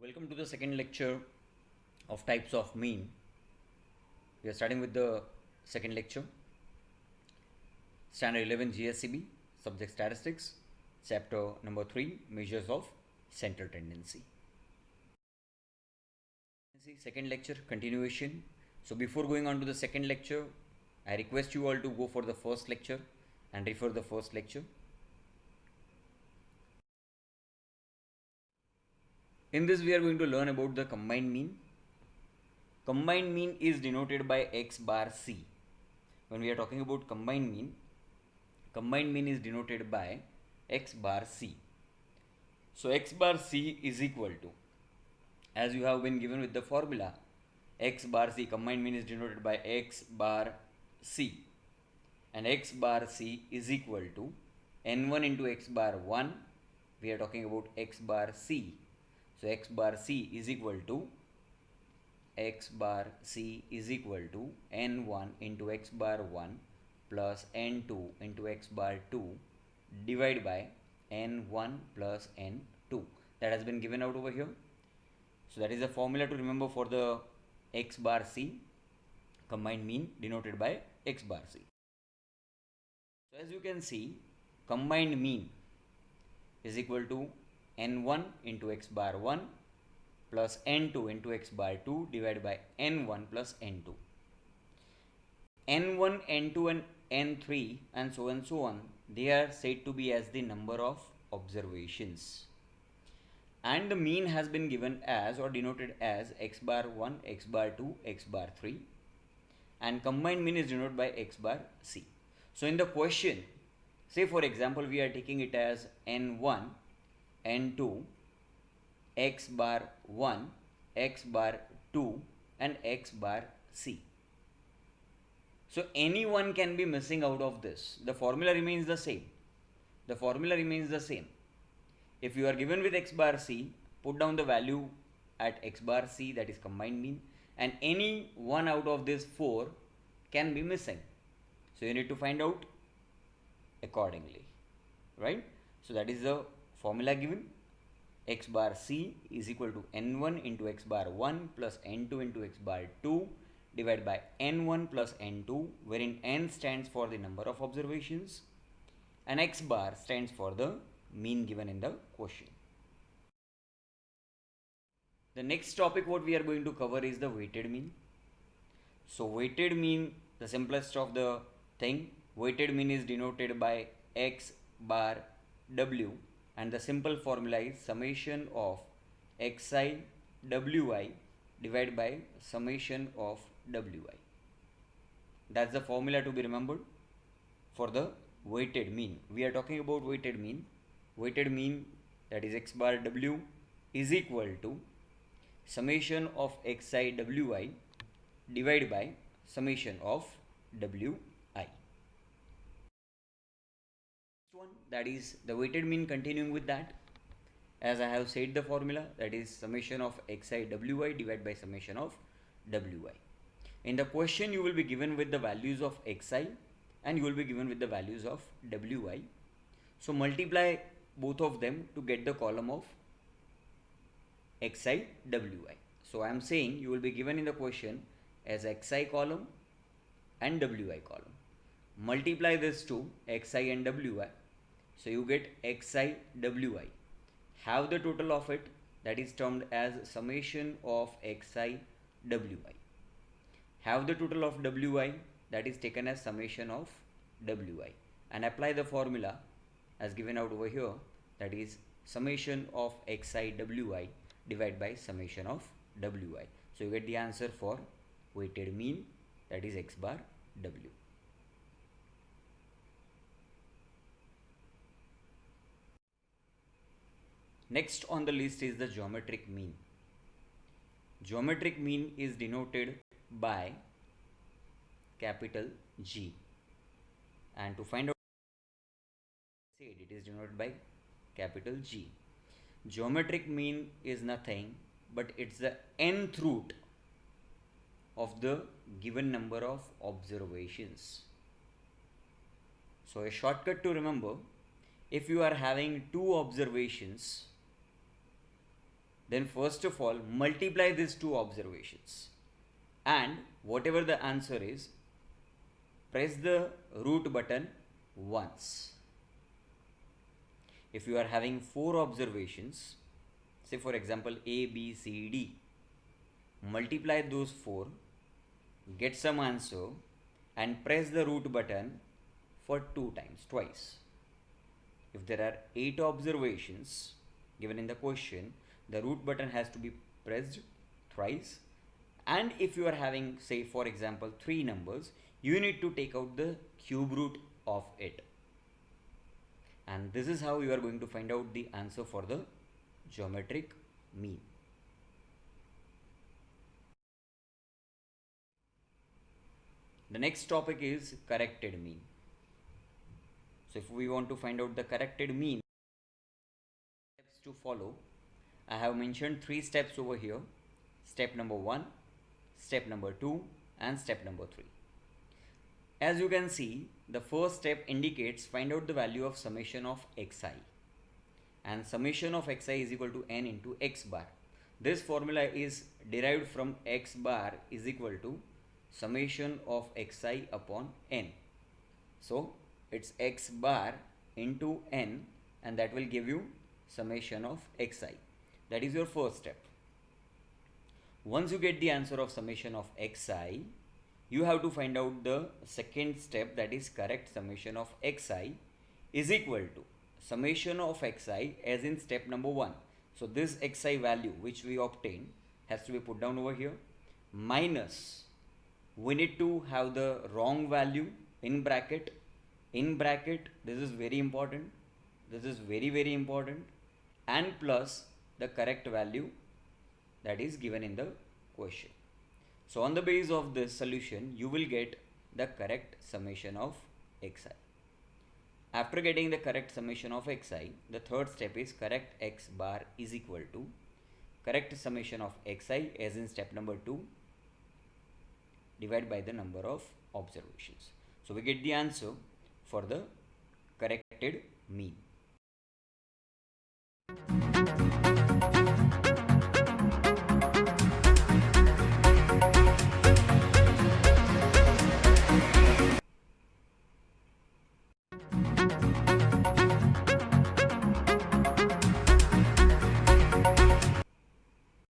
Welcome to the second lecture of types of mean. We are starting with the second lecture, Standard 11 GSCB, Subject Statistics, Chapter number 3, Measures of Central Tendency. Second lecture, continuation. So before going on to the second lecture, I request you all to go for the first lecture and refer the first lecture. In this we are going to learn about the combined mean. Combined mean is denoted by x bar c. When we are talking about combined mean is denoted by x bar c. So x bar c is equal to, as you have been given with the formula, x bar c, combined mean is denoted by x bar c, and x bar c is equal to n1 into x bar 1. We are talking about x bar c. So x bar c is equal to n1 into x bar 1 plus n2 into x bar 2 divided by n1 plus n2. That has been given out over here. So that is the formula to remember for the x bar c, combined mean denoted by x bar c. So as you can see, combined mean is equal to n1 into x bar 1 plus n2 into x bar 2 divided by n1 plus n2. n1, n2 and n3 and so on, they are said to be as the number of observations. And the mean has been given as or denoted as x bar 1, x bar 2, x bar 3. And combined mean is denoted by x bar c. So in the question, say for example, we are taking it as n1, n2, x bar 1, x bar 2 and x bar c. So any one can be missing out of this. The formula remains the same. If you are given with x bar c, put down the value at x bar c, that is combined mean, and any one out of these four can be missing. So you need to find out accordingly, right? So that is the formula given. X bar c is equal to n1 into x bar 1 plus n2 into x bar 2 divided by n1 plus n2, wherein n stands for the number of observations and x bar stands for the mean given in the question. The next topic what we are going to cover is the weighted mean. So weighted mean, the simplest of the thing, weighted mean is denoted by x bar w, and the simple formula is summation of xi wi divided by summation of wi. That's the formula to be remembered for the weighted mean. We are talking about weighted mean. Weighted mean, that is x bar w, is equal to summation of xi wi divided by summation of wi. One, that is the weighted mean. Continuing with that, as I have said the formula, that is summation of xi wi divided by summation of wi. In the question you will be given with the values of xi and you will be given with the values of wi. So multiply both of them to get the column of xi wi. So I am saying you will be given in the question as xi column and wi column. Multiply this to xi and wi. So you get xi wi. Have the total of it, that is termed as summation of xi wi. Have the total of wi, that is taken as summation of wi, and apply the formula as given out over here, that is summation of xi wi divided by summation of wi. So you get the answer for weighted mean, that is x bar w. Next on the list is the geometric mean. Geometric mean is denoted by capital G, and to find out it is denoted by capital G. Geometric mean is nothing but it's the nth root of the given number of observations. So a shortcut to remember, if you are having two observations, then first of all multiply these two observations, and whatever the answer is, press the root button once. If you are having 4 observations, say for example A, B, C, D, multiply those 4, get some answer, and press the root button for 2 times, twice. If there are 8 observations given in the question, the root button has to be pressed thrice. And if you are having, say for example 3 numbers, you need to take out the cube root of it. And this is how you are going to find out the answer for the geometric mean. The next topic is corrected mean. So if we want to find out the corrected mean, steps to follow, I have mentioned 3 steps over here. Step number 1, step number 2, and step number 3. As you can see, the first step indicates find out the value of summation of xi, and summation of xi is equal to n into x bar. This formula is derived from x bar is equal to summation of xi upon n. So it's x bar into n, and that will give you summation of xi. That is your first step. Once you get the answer of summation of xi, you have to find out the second step, that is correct summation of xi is equal to summation of xi as in step number 1. So this xi value which we obtained has to be put down over here, minus, we need to have the wrong value in bracket, this is very important, this is very important, and plus the correct value that is given in the question. So on the basis of this solution, you will get the correct summation of xi. After getting the correct summation of xi, the third step is correct x bar is equal to correct summation of xi as in step number 2 divided by the number of observations. So we get the answer for the corrected mean.